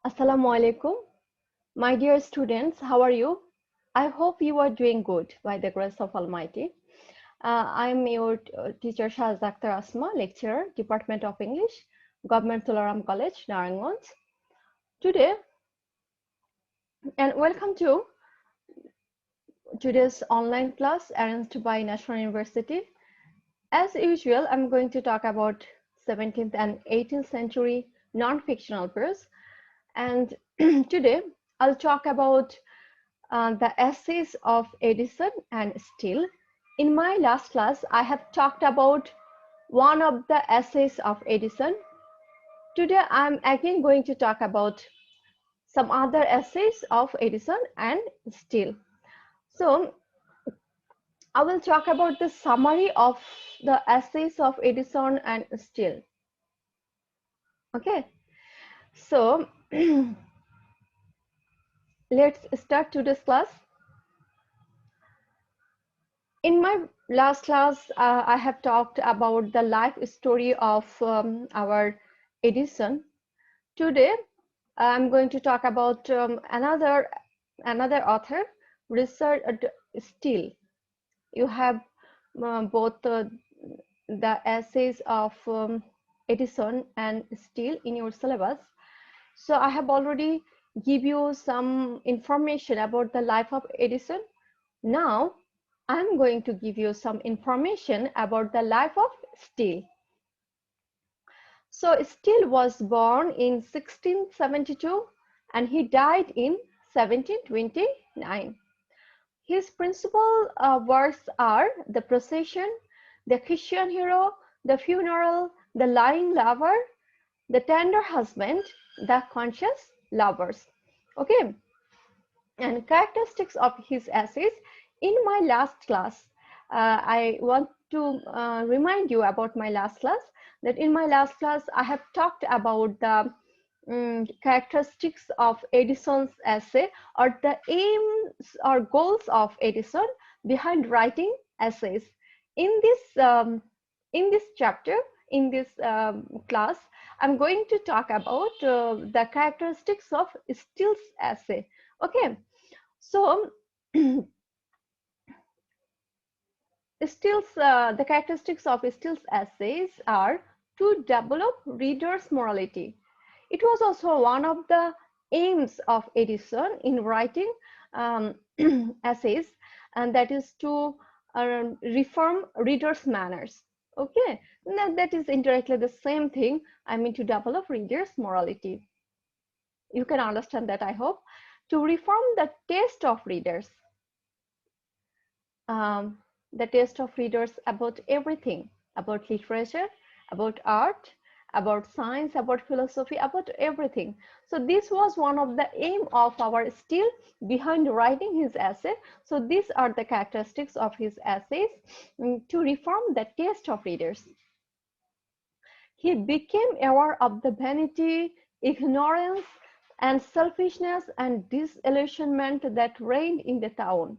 Assalamu alaikum. My dear students, how are you? I hope you are doing good by the grace of Almighty. I am your teacher Shahz Akhtar Asma, lecturer, Department of English, Government Tularam College, Naranganj. Today, and welcome to today's online class arranged by National University. As usual, I'm going to talk about 17th and 18th century non-fictional prose. And today, I'll talk about the essays of Edison and Steele. In my last class, I have talked about one of the essays of Edison. Today, I'm again going to talk about some other essays of Edison and Steele. So, I will talk about the summary of the essays of Edison and Steele. Okay, so let's start today's class. In my last class, I have talked about the life story of our Edison. Today, I'm going to talk about another author, Richard Steele. You have both the essays of Edison and Steele in your syllabus. So I have already give you some information about the life of Edison. Now, I'm going to give you some information about the life of Steele. So Steele was born in 1672 and he died in 1729. His principal works are The Procession, The Christian Hero, The Funeral, The Lying Lover, The Tender Husband, The Conscious Lovers. Okay, and characteristics of his essays. In my last class, I want to remind you about my last class, that in my last class, I have talked about the characteristics of Edison's essay, or the aims or goals of Edison behind writing essays. In this chapter, in this class, I'm going to talk about the characteristics of Steele's essay. Okay, so the characteristics of Steele's essays are to develop readers' morality. It was also one of the aims of Edison in writing essays, and that is to reform readers' manners. Okay, that is indirectly the same thing. I mean, to develop readers' morality. You can understand that, I hope. To reform the taste of readers. The taste of readers about everything, about literature, about art, about science, about philosophy, about everything. So this was one of the aim of our Steele behind writing his essay. So these are the characteristics of his essays to reform the taste of readers. He became aware of the vanity, ignorance, and selfishness and disillusionment that reigned in the town.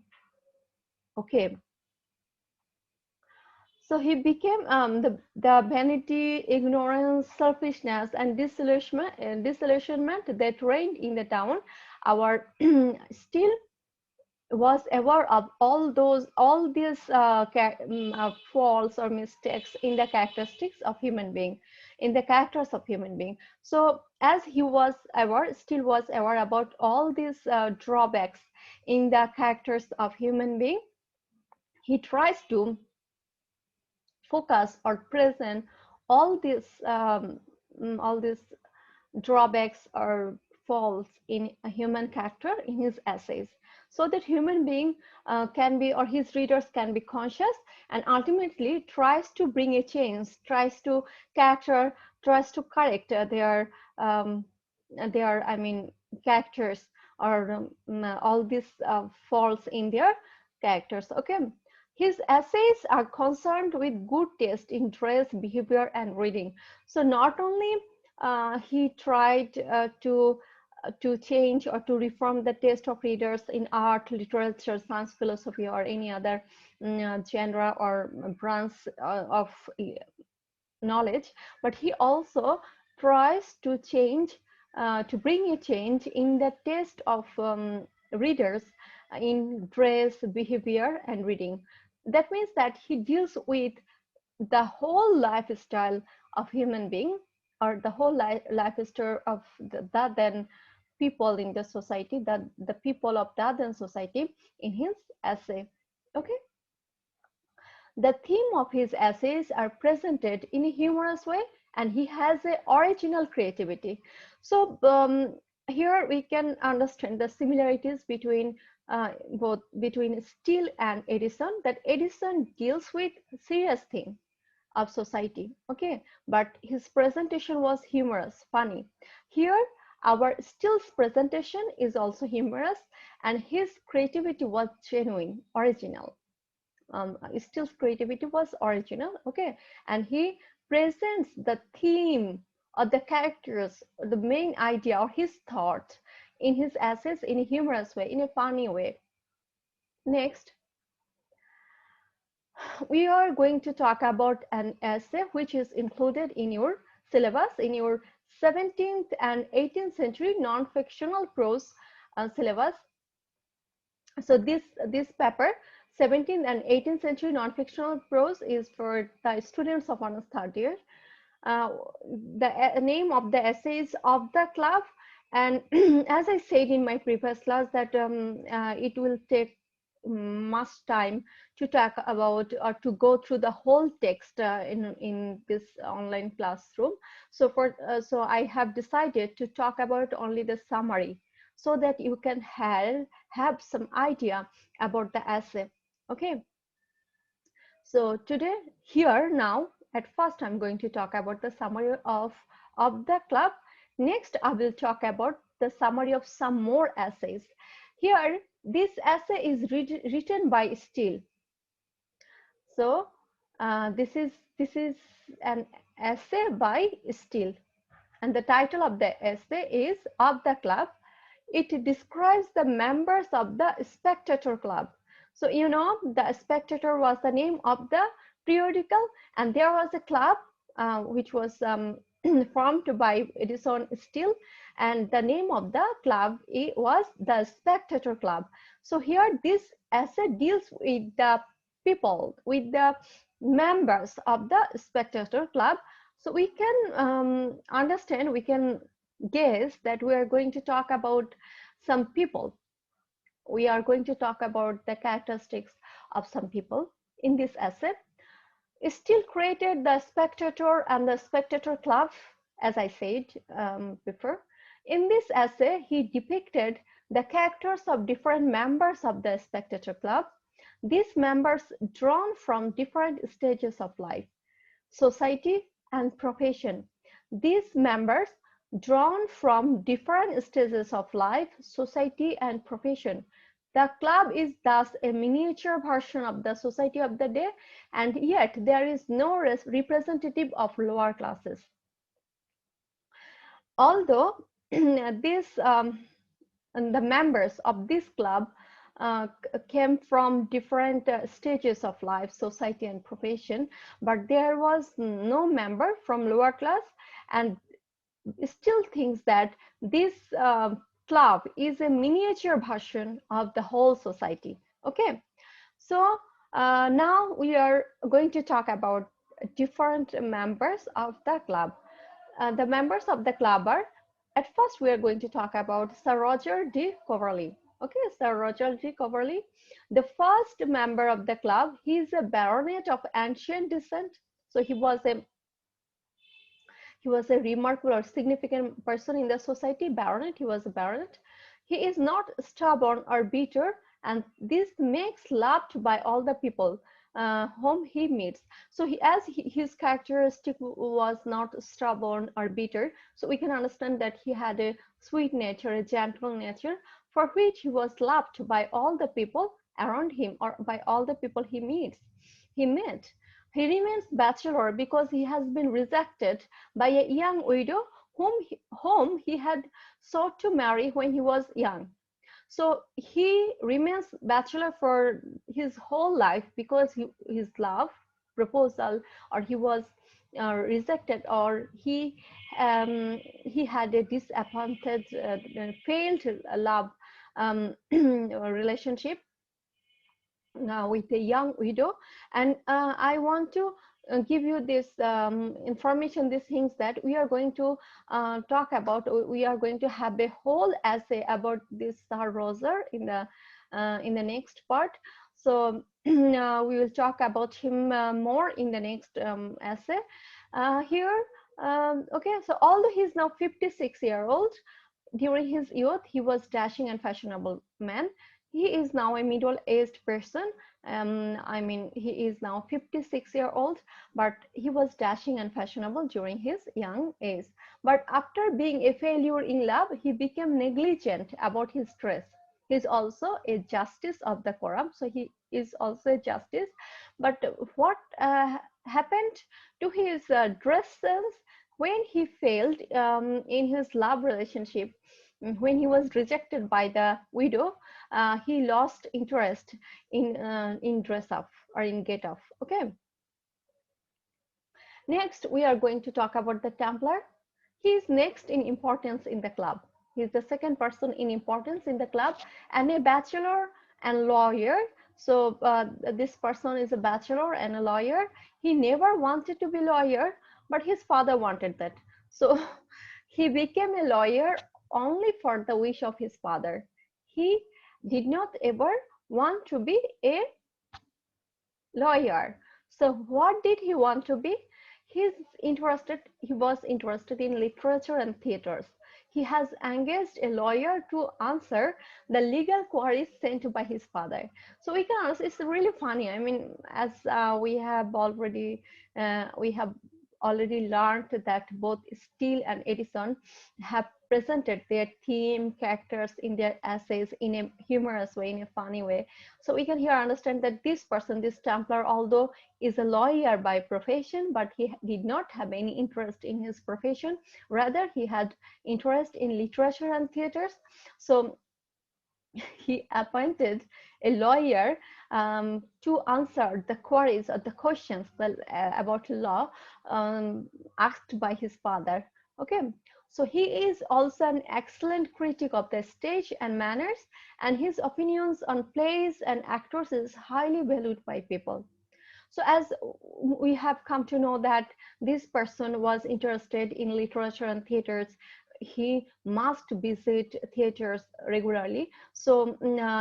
Okay. So he became the vanity, ignorance, selfishness, and disillusionment that reigned in the town. Our Steele was aware of all these faults or mistakes in the characteristics of human being, in the characters of human being. So as he was aware, Steele was aware about all these drawbacks in the characters of human being. He tries to focus or present all these drawbacks or faults in a human character in his essays, so that human being can be, or his readers can be conscious, and ultimately tries to bring a change, tries to correct their I mean characters, or all these faults in their characters. Okay. His essays are concerned with good taste in dress, behavior, and reading. So not only he tried to to change or to reform the taste of readers in art, literature, science, philosophy, or any other genre or branch of knowledge, but he also tries to change, to bring a change in the taste of readers in dress, behavior, and reading. That means that he deals with the whole lifestyle of human being, or the whole lifestyle of the then people in the society, that the people of the then society, in his essay. Okay. The theme of his essays are presented in a humorous way, and he has a original creativity. So here we can understand the similarities between both between Steele and Edison, that Edison deals with serious thing of society, okay, but his presentation was humorous, funny. Here our Steele's presentation is also humorous, and his creativity was genuine, original. Steele's creativity was original, okay, and he presents the theme or the characters, the main idea or his thought in his essays in a humorous way, in a funny way. Next, we are going to talk about an essay which is included in your syllabus, in your 17th and 18th century non-fictional prose syllabus. So this paper, 17th and 18th century non-fictional prose, is for the students of honors third year. The name of the essay is Of the Club, and as I said in my previous class that it will take much time to talk about or to go through the whole text in this online classroom. So so I have decided to talk about only the summary, so that you can have some idea about the essay. Okay. So today, here now, at first I'm going to talk about the summary of the club. Next, I will talk about the summary of some more essays. Here, this essay is written by Steele. So this is an essay by Steele, and the title of the essay is Of the Club. It describes the members of the Spectator Club. So you know, the Spectator was the name of the periodical, and there was a club which was formed by Edison Steele, and the name of the club was the Spectator Club. So here this essay deals with the people, with the members of the Spectator Club. So we can understand, we can guess that we are going to talk about some people. We are going to talk about the characteristics of some people in this essay. Steele created the Spectator and the Spectator Club, as I said before. In this essay, he depicted the characters of different members of the Spectator Club. These members drawn from different stages of life, society, and profession. These members drawn from different stages of life, society, and profession. The club is thus a miniature version of the society of the day, and yet there is no representative of lower classes. Although the members of this club came from different stages of life, society, and profession, but there was no member from lower class, and still thinks that this club is a miniature version of the whole society. Okay, so now we are going to talk about different members of the club. The members of the club are, at first we are going to talk about Sir Roger de Coverley. Okay, Sir Roger de Coverley, the first member of the club. He is a baronet of ancient descent. So he was a remarkable or significant person in the society. Baronet, he was a baronet. He is not stubborn or bitter, and this makes loved by all the people whom he meets. So his characteristic was not stubborn or bitter, so we can understand that he had a sweet nature, a gentle nature, for which he was loved by all the people around him, or by all the people he met. He remains bachelor because he has been rejected by a young widow whom he had sought to marry when he was young. So he remains bachelor for his whole life because his love proposal, or he was rejected, or he had a disappointed, failed love relationship with a young widow. And I want to give you this information, these things that we are going to talk about. We are going to have a whole essay about this Sir Roger in the next part. So we will talk about him more in the next essay. Here, okay, so although he is now 56-year-old, during his youth, he was dashing and fashionable man. He is now a middle-aged person. I mean, he is now 56-year-old, but he was dashing and fashionable during his young age. But after being a failure in love, he became negligent about his dress. He is also a justice of the quorum, so he is also a justice. But what happened to his dress sense when he failed in his love relationship? When he was rejected by the widow, he lost interest in dress up or in get up. Okay. Next, we are going to talk about the Templar. He is next in importance in the club. He is the second person in importance in the club, and a bachelor and lawyer. So this person is a bachelor and a lawyer. He never wanted to be lawyer, but his father wanted that. So he became a lawyer only for the wish of his father. He did not ever want to be a lawyer. So what did he want to be? He was interested in literature and theaters. He has engaged a lawyer to answer the legal queries sent by his father. So we can ask, it's really funny. I mean, as we have already learned that both Steele and Edison have presented their theme characters in their essays in a humorous way, in a funny way. So we can here understand that this person, this Templar, although is a lawyer by profession, but he did not have any interest in his profession. Rather, he had interest in literature and theaters. So he appointed a lawyer to answer the queries or the questions about law asked by his father. Okay, so he is also an excellent critic of the stage and manners, and his opinions on plays and actors is highly valued by people. So as we have come to know that this person was interested in literature and theaters, he must visit theaters regularly. So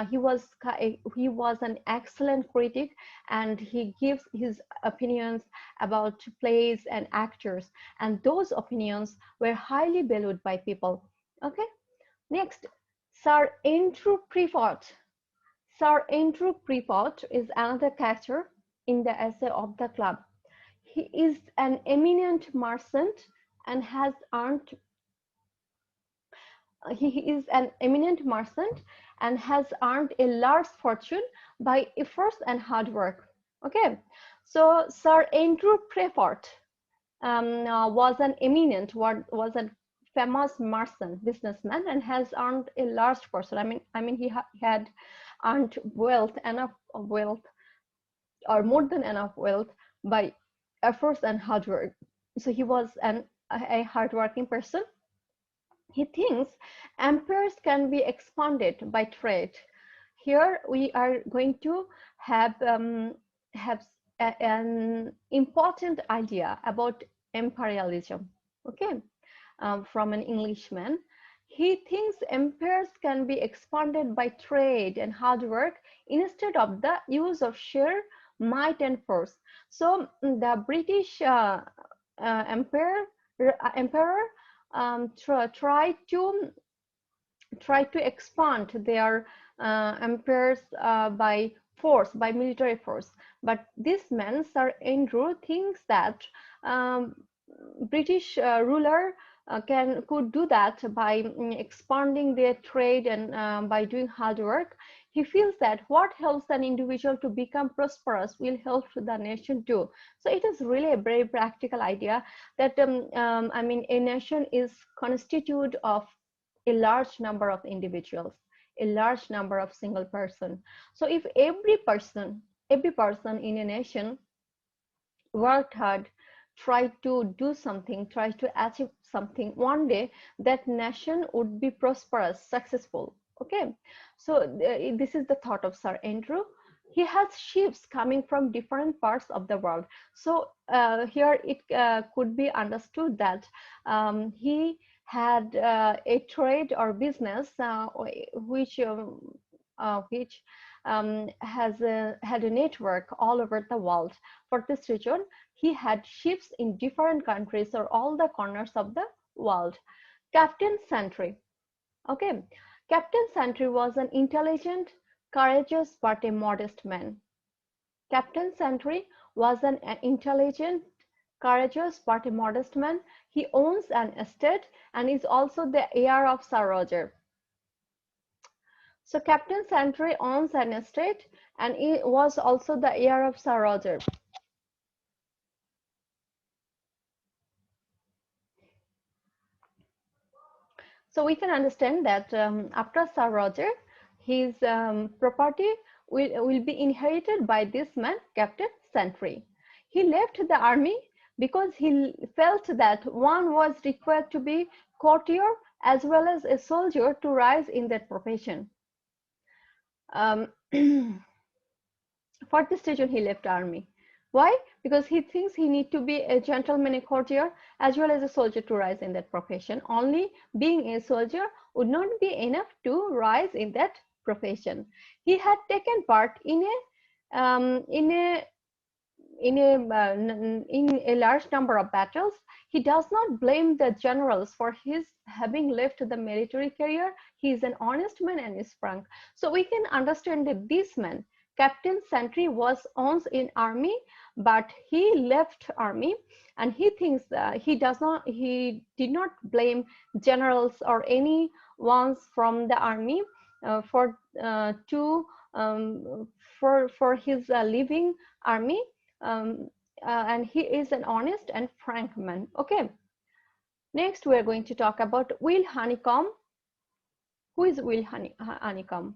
he was an excellent critic, and he gives his opinions about plays and actors, and those opinions were highly valued by people. Okay, next, Sir Andrew Prefort. Sir Andrew Prefort is another character in the essay of the club. He is an eminent merchant and has earned he is an eminent merchant and has earned a large fortune by efforts and hard work. Okay, so Sir Andrew Prefort was an eminent, was a famous merchant businessman, and has earned a large fortune. I mean, he had earned wealth, enough wealth, or more than enough wealth by efforts and hard work. So he was a hardworking person. He thinks empires can be expanded by trade. Here we are going to have an important idea about imperialism. Okay, from an Englishman. He thinks empires can be expanded by trade and hard work instead of the use of sheer might and force. So the British emperor tried to expand their empires by force, by military force. But this man, Sir Andrew, thinks that British ruler could do that by expanding their trade and by doing hard work. He feels that what helps an individual to become prosperous will help the nation too. So it is really a very practical idea that I mean, a nation is constituted of a large number of individuals, a large number of single person. So if every person in a nation worked hard, tried to do something, tried to achieve something, one day that nation would be prosperous, successful. Okay, so this is the thought of Sir Andrew. He has ships coming from different parts of the world. So here it could be understood that he had a trade or business which had a network all over the world. For this region, he had ships in different countries or all the corners of the world. Captain Santry. Okay, Captain Santry was an intelligent, courageous, but a modest man. Captain Santry was an intelligent, courageous, but a modest man. He owns an estate and is also the heir of Sir Roger. So Captain Santry owns an estate and he was also the heir of Sir Roger. So we can understand that after Sir Roger, his property will be inherited by this man, Captain Santry. He left the army because he felt that one was required to be courtier as well as a soldier to rise in that profession. For this reason, he left army. Why? Because he thinks he need to be a gentleman, a courtier, as well as a soldier to rise in that profession. Only being a soldier would not be enough to rise in that profession. He had taken part in a large number of battles. He does not blame the generals for his having left the military career. He is an honest man and is frank. So we can understand that this man, Captain Santry, was once in army, but he left army, and he thinks he did not blame generals or any ones from the army for his leaving army. And he is an honest and frank man. Okay, next we are going to talk about Will Honeycomb. Who is Will Honeycomb?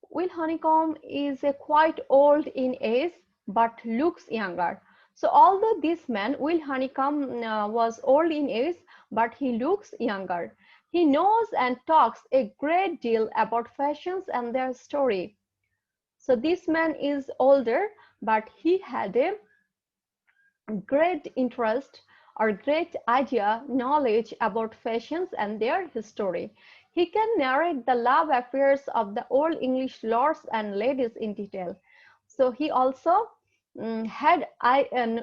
Will Honeycomb is quite old in age but looks younger. So although this man, Will Honeycomb, was old in age, but he looks younger. He knows and talks a great deal about fashions and their story. So this man is older, but he had a great interest or great idea, knowledge about fashions and their history. He can narrate the love affairs of the old English lords and ladies in detail. So he also had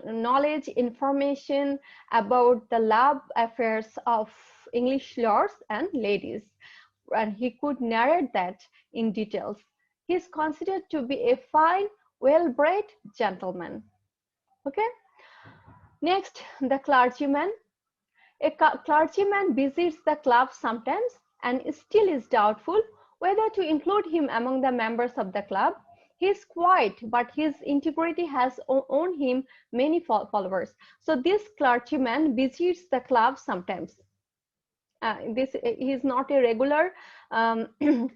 knowledge, information about the love affairs of English lords and ladies, and he could narrate that in details. He is considered to be a fine, well-bred gentleman. Okay. Next, the clergyman. A clergyman visits the club sometimes and still is doubtful whether to include him among the members of the club. He is quiet, but his integrity has won him many followers. So this clergyman visits the club sometimes. He is not a regular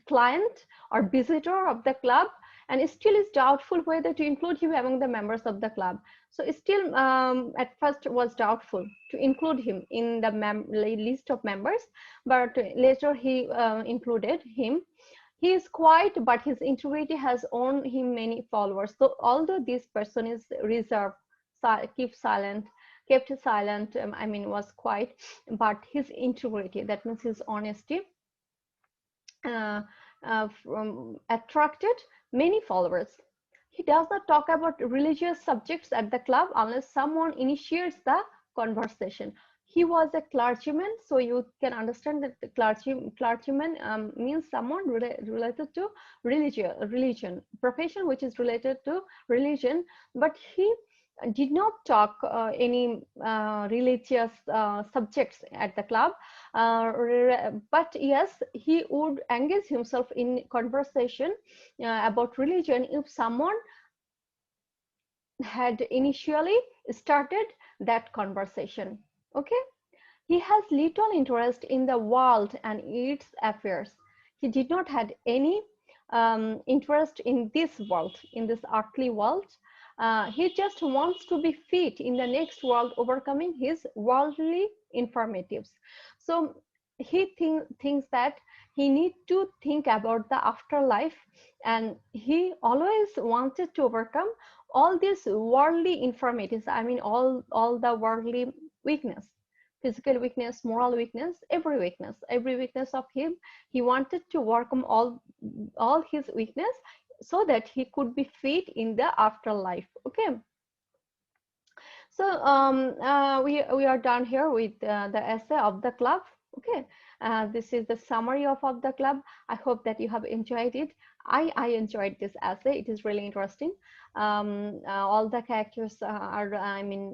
client or visitor of the club, and still is doubtful whether to include him among the members of the club. So still at first was doubtful to include him in the list of members, but later he included him. He is quiet, but his integrity has won him many followers. So although this person is reserved, kept silent, I mean was quiet, but his integrity, that means his honesty, attracted many followers. He does not talk about religious subjects at the club unless someone initiates the conversation. He was a clergyman, so you can understand that the clergyman means someone related to religion, profession which is related to religion. But he did not talk any religious subjects at the club, but yes, he would engage himself in conversation about religion if someone had initially started that conversation. Okay. He has little interest in the world and its affairs. He did not have any interest in this world, in this earthly world. He just wants to be fit in the next world, overcoming his worldly informatives. So he thinks that he need to think about the afterlife, and he always wanted to overcome all these worldly informatives. I mean, all the worldly weakness, physical weakness, moral weakness, every weakness of him. He wanted to overcome all his weakness so that he could be fit in the afterlife. Okay. So we are done here with the essay of the club. Okay. This is the summary of the club. I hope that you have enjoyed it. I enjoyed this essay. It is really interesting. All the characters are, I mean,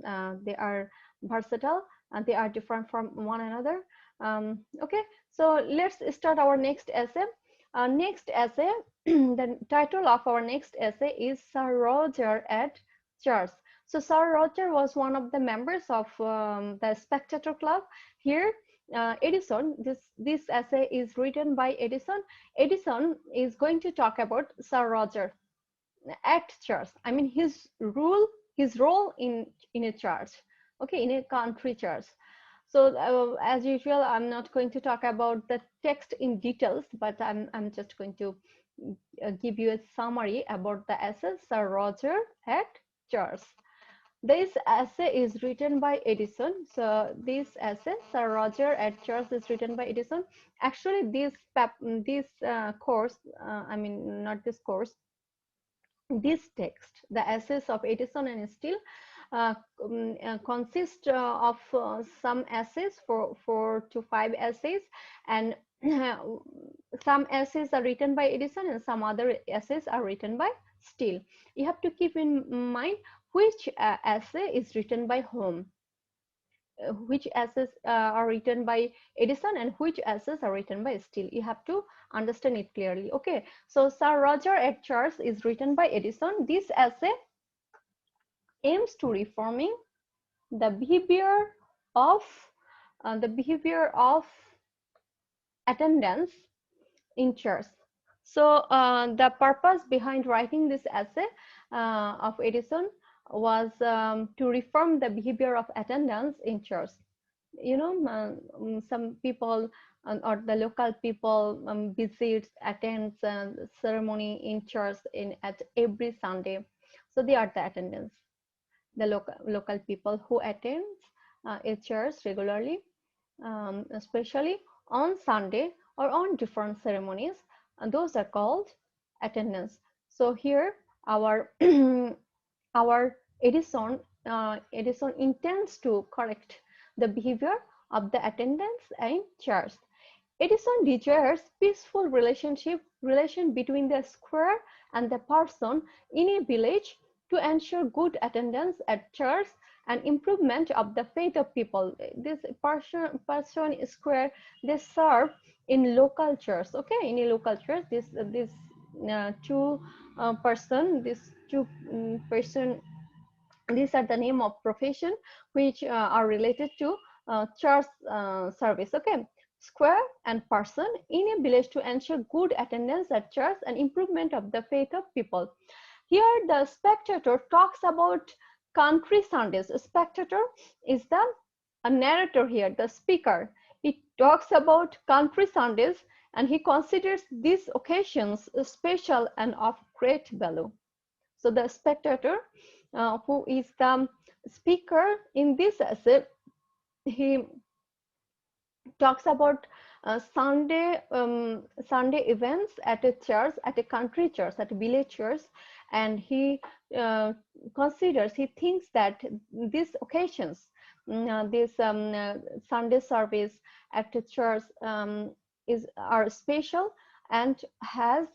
they are versatile and they are different from one another. Okay, so let's start our next essay. Next essay, the title of our next essay is Sir Roger at Church. So Sir Roger was one of the members of the Spectator Club. Here, Edison, this essay is written by Edison. Edison is going to talk about Sir Roger at church. I mean, his role in a church. Okay, in a country church. So as usual, I'm not going to talk about the text in details, but I'm just going to give you a summary about the essay Sir Roger at church. This essay is written by Edison. So this essay, Sir Roger at Church, is written by Edison. Actually, this course, I mean, not this course, this text, the essays of Edison and Steele, consist of some essays, 4 to 5 essays, and some essays are written by Edison and some other essays are written by Steele. You have to keep in mind which essay is written by whom, which essays are written by Edison and which essays are written by Steele. You have to understand it clearly. Okay, so Sir Roger at Church is written by Edison. This essay aims to reforming the behavior of attendance in church. So the purpose behind writing this essay of Edison was to reform the behavior of attendance in church. You know, some people or the local people visits, attends ceremony in church at every Sunday. So they are the attendants, the local people who attend a church regularly, especially on Sunday or on different ceremonies, and those are called attendance. So here our our Edison intends to correct the behavior of the attendants in church. Edison desires peaceful relation between the square and the person in a village to ensure good attendance at church and improvement of the faith of people. This person square, they serve in local church. Okay, in a local church, this two person, these are the name of profession which are related to church service. Okay, square and person in a village to ensure good attendance at church and improvement of the faith of people. Here the spectator talks about country Sundays. A spectator is the a narrator here, the speaker. He talks about country Sundays and he considers these occasions special and of great value. So the spectator, who is the speaker in this essay, he talks about Sunday events at a church, at a country church, at a village church, and he he thinks that these occasions, this Sunday service at a church are special and has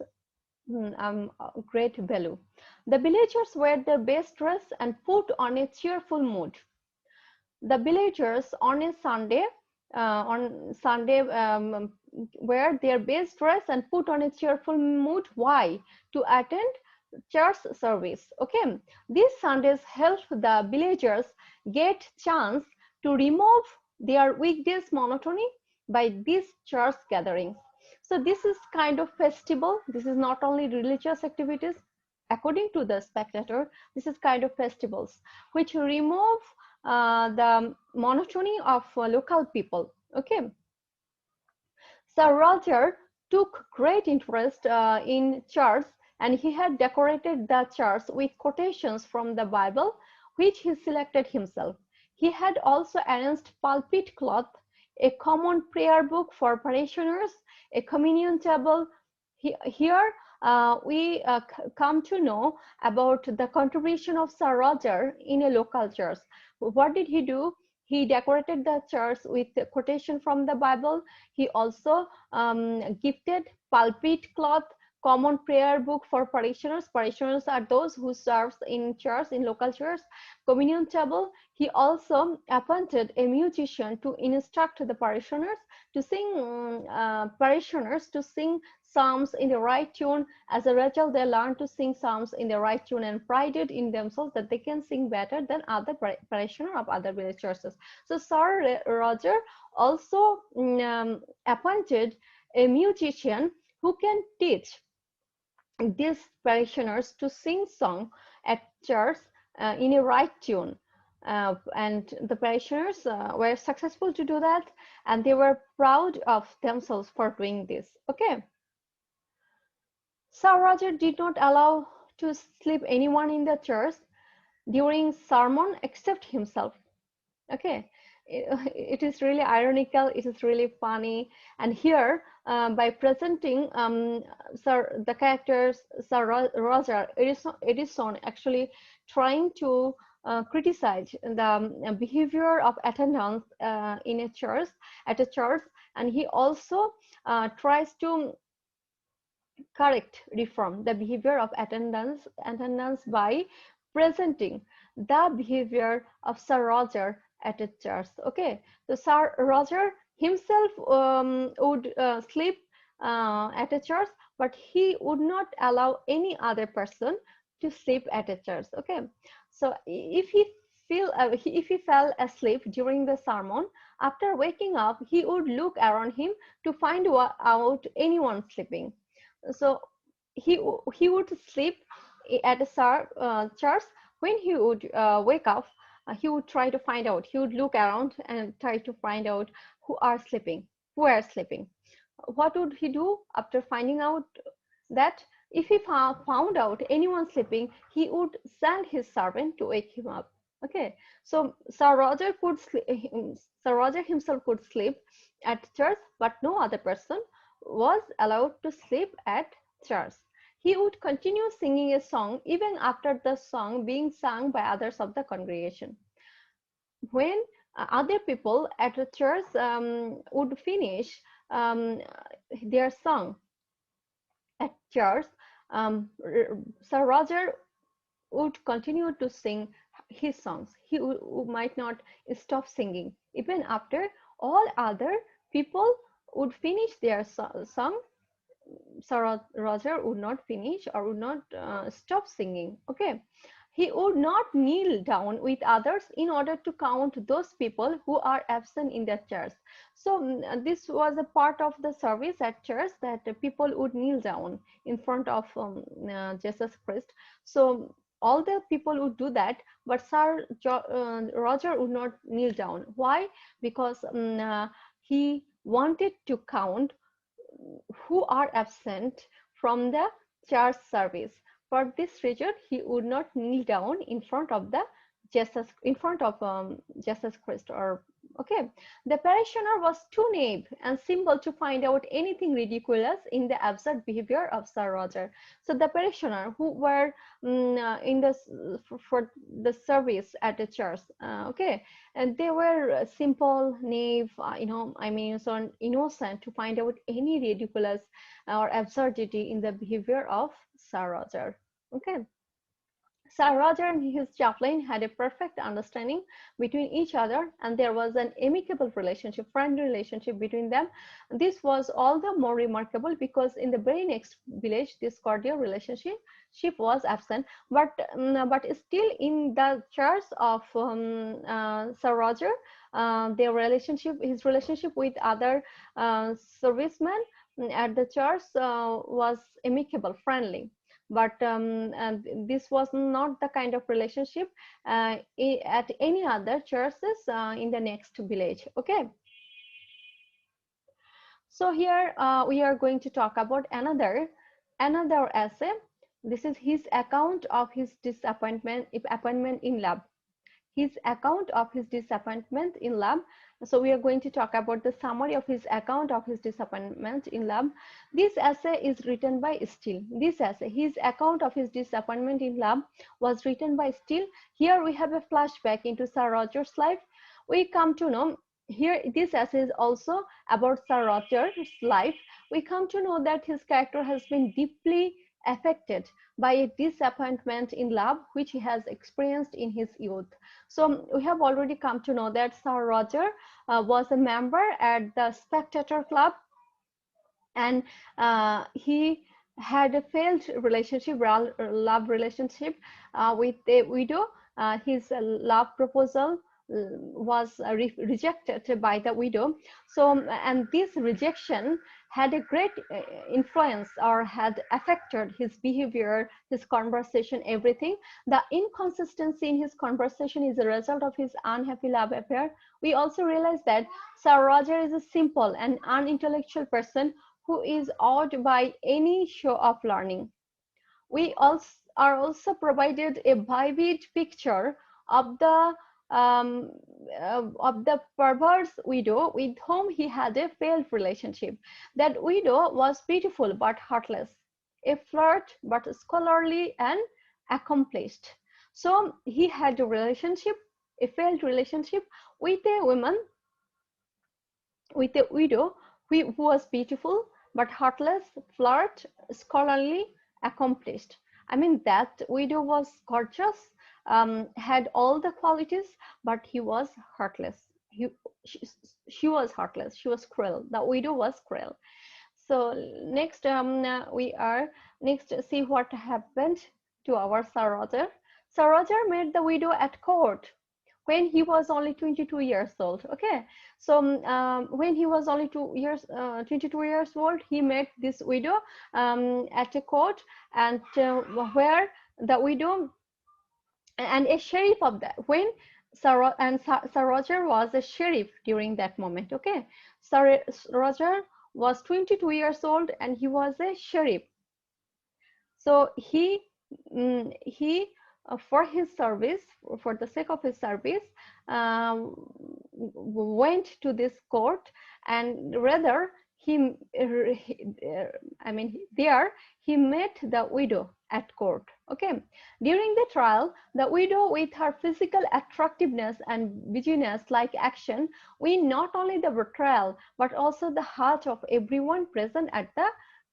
great value. The villagers wear their best dress and put on a cheerful mood. The villagers on Sunday wear their best dress and put on a cheerful mood. Why? To attend church service. Okay, these Sundays help the villagers get chance to remove their weekdays monotony by these church gatherings. So this is kind of festival. This is not only religious activities. According to the spectator, this is kind of festivals which remove the monotony of local people. Okay, Sir Roger took great interest in church, and he had decorated the church with quotations from the Bible, which he selected himself. He had also arranged pulpit cloth, a common prayer book for parishioners, a communion table. Here we come to know about the contribution of Sir Roger in a local church. What did he do? He decorated the church with a quotation from the Bible. He also gifted pulpit cloth, common prayer book for parishioners. Parishioners are those who serves in church, in local church. Communion table. He also appointed a musician to instruct the parishioners to sing psalms in the right tune. As a result, they learn to sing psalms in the right tune and prided in themselves that they can sing better than other parishioners of other village churches. So Sir Roger also appointed a musician who can teach these parishioners to sing song at church in a right tune. And the parishioners were successful to do that, and they were proud of themselves for doing this. Okay. Sir Roger did not allow to sleep anyone in the church during sermon except himself. Okay, it is really ironical, it is really funny. And here by presenting the characters Sir Roger, Edison actually trying to criticize the behavior of attendance in a church, at a church, and he also tries to reform the behavior of attendance by presenting the behavior of Sir Roger at a church. Okay, so Sir Roger himself would sleep at a church, but he would not allow any other person to sleep at a church. Okay, so if he fell asleep during the sermon, after waking up, he would look around him to find out anyone sleeping. So he would sleep at a church. When he would wake up, he would try to find out. He would look around and try to find out who are sleeping. What would he do after finding out that? If he found out anyone sleeping, he would send his servant to wake him up. Okay, so Sir Roger himself could sleep at church, but no other person was allowed to sleep at church. He would continue singing a song even after the song being sung by others of the congregation. When other people at the church would finish their song at church, Sir Roger would continue to sing his songs. He might not stop singing even after all other people would finish their song. Sir Roger would not finish or would not stop singing. Okay, he would not kneel down with others in order to count those people who are absent in the church. So this was a part of the service at church, that people would kneel down in front of Jesus Christ. So all the people would do that, but Roger would not kneel down. Why? Because he wanted to count who are absent from the church service. For this reason, he would not kneel down in front of Jesus Christ, or Okay, the parishioner was too naive and simple to find out anything ridiculous in the absurd behavior of Sir Roger. So the parishioner who were in the for the service at the church, okay, and they were simple, naive, I mean, so innocent to find out any ridiculous or absurdity in the behavior of Sir Roger. Okay. Sir Roger and his chaplain had a perfect understanding between each other, and there was an amicable relationship, friendly relationship between them. This was all the more remarkable because in the very next village, this cordial relationship was absent. But still, in the church of Sir Roger, his relationship with other servicemen at the church was amicable, friendly, but this was not the kind of relationship at any other churches in the next village. Okay, so here we are going to talk about another essay. This is his account of his disappointment in love. His account of his disappointment in love. So we are going to talk about the summary of his account of his disappointment in love. This essay is written by Steele. This essay, his account of his disappointment in love, was written by Steele. Here we have a flashback into Sir Roger's life. We come to know here this essay is also about Sir Roger's life. We come to know that his character has been deeply affected by a disappointment in love which he has experienced in his youth. So we have already come to know that Sir Roger was a member at the Spectator Club, and he had a failed relationship, love relationship with a widow. His love proposal was rejected by the widow. So, and this rejection had a great influence or had affected his behavior, his conversation, everything. The inconsistency in his conversation is a result of his unhappy love affair. We also realize that Sir Roger is a simple and unintellectual person who is awed by any show of learning. We also are also provided a vivid picture of um, the perverse widow with whom he had a failed relationship. That widow was beautiful but heartless, a flirt but scholarly and accomplished. So he had a failed relationship with a woman, with a widow who was beautiful but heartless, flirt, scholarly, accomplished. I mean, that widow was gorgeous, had all the qualities, but he was heartless. She, she was heartless. She was cruel. The widow was cruel. So next, we are next see what happened to our Sir Roger. Sir Roger met the widow at court when he was only 22 years old. Okay, so when he was only 22 years old, he met this widow at a court, and where the widow and a sheriff of that, when Sir Roger was a sheriff during that moment. Okay, Sir Roger was 22 years old and he was a sheriff. So he for his service, for the sake of his service, went to this court, and rather I mean, there he met the widow at court. Okay, during the trial, the widow, with her physical attractiveness and business-like action, win not only the betrayal but also the heart of everyone present at the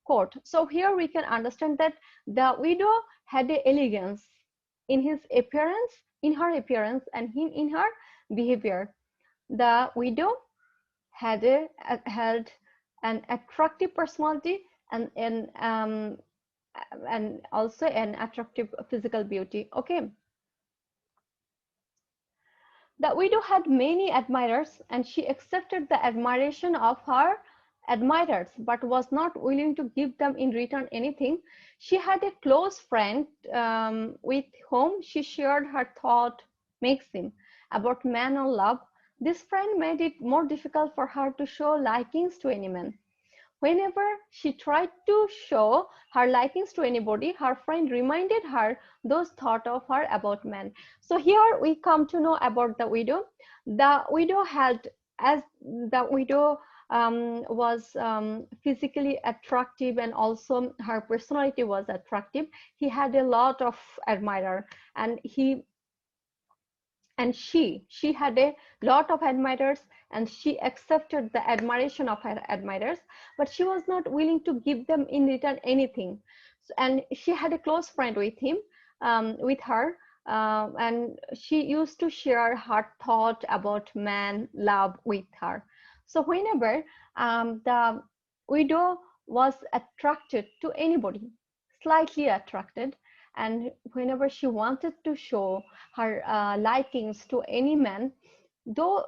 court. So here we can understand that the widow had a elegance in his appearance, in her appearance, and in her behavior. The widow had an attractive personality and also an attractive physical beauty. Okay. The widow had many admirers, and she accepted the admiration of her admirers, but was not willing to give them in return anything. She had a close friend with whom she shared her thought maxim about man and love. This friend made it more difficult for her to show likings to any man. Whenever she tried to show her likings to anybody, her friend reminded her those thought of her about men. So here we come to know about the widow. The widow had, as the widow was physically attractive and also her personality was attractive, he had a lot of admirer, and she had a lot of admirers, and she accepted the admiration of her admirers, but she was not willing to give them in return anything. And she had a close friend with him, with her, and she used to share her thought about man love with her. So whenever the widow was attracted to anybody, slightly attracted, and whenever she wanted to show her likings to any man, though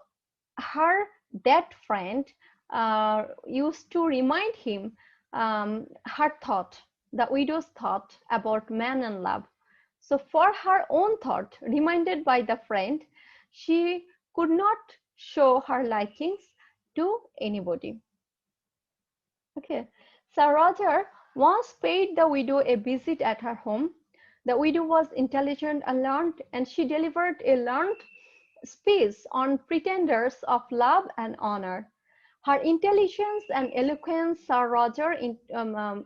her that friend used to remind him her thought, the widow's thought about man and love. So for her own thought reminded by the friend, she could not show her likings to anybody. Okay, Sir Roger once paid the widow a visit at her home. The widow was intelligent and learned, and she delivered a learned speech on pretenders of love and honor. Her intelligence and eloquence Sir Roger mm,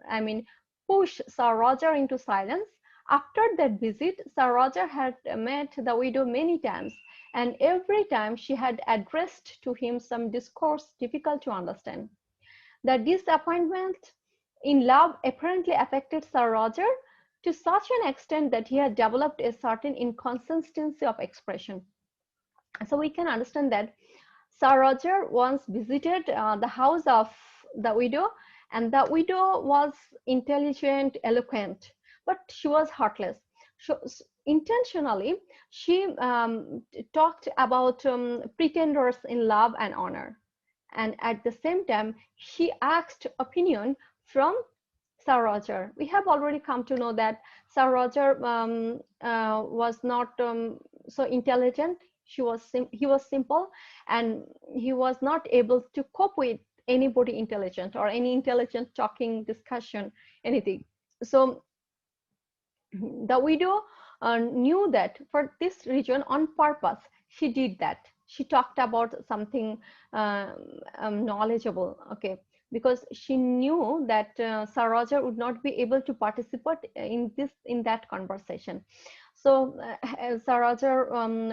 I mean, pushed Sir Roger into silence. After that visit, Sir Roger had met the widow many times, and every time she had addressed to him some discourse difficult to understand. The disappointment in love apparently affected Sir Roger to such an extent that he had developed a certain inconsistency of expression. So we can understand that Sir Roger once visited the house of the widow, and the widow was intelligent, eloquent, but she was heartless. So, intentionally, she talked about pretenders in love and honor, and at the same time she asked opinion from Sir Roger. We have already come to know that Sir Roger was not so intelligent. He was simple, and he was not able to cope with anybody intelligent or any intelligent talking discussion, anything. So the widow knew that for this reason, on purpose, she did that. She talked about something knowledgeable, okay, because she knew that Sir Roger would not be able to participate in that conversation. So Sir Roger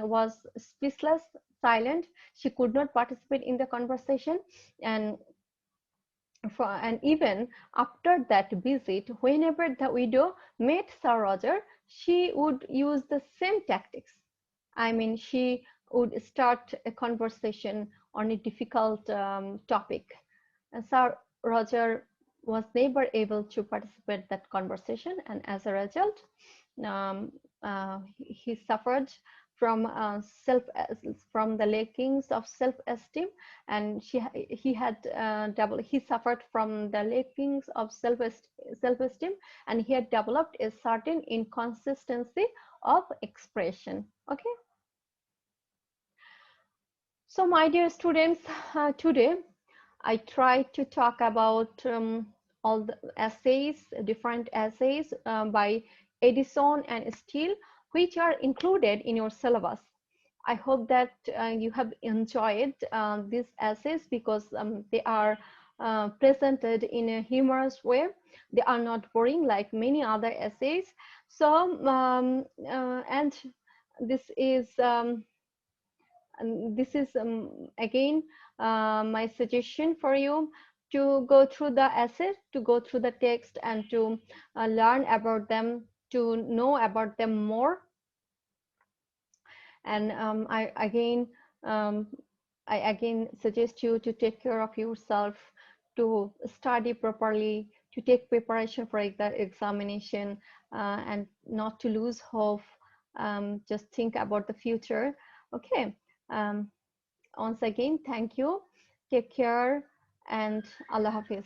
was speechless, silent. She could not participate in the conversation, and and even after that visit, whenever the widow met Sir Roger, she would use the same tactics. I mean, she would start a conversation on a difficult topic. And Sir Roger was never able to participate that conversation, and as a result, um, he suffered from from the lackings of self-esteem, and he suffered from the lackings of self-esteem, and he had developed a certain inconsistency of expression. Okay, so my dear students, today I tried to talk about all the essays, different essays by Edison and Steele, which are included in your syllabus. I hope that you have enjoyed these essays because they are presented in a humorous way. They are not boring like many other essays. So, and this is again my suggestion for you to go through the essay, to go through the text, and to learn about them, to know about them more. And um, I again suggest you to take care of yourself, to study properly, to take preparation for the examination, and not to lose hope. Just think about the future. Okay. Once again, thank you. Take care, and Allah Hafiz.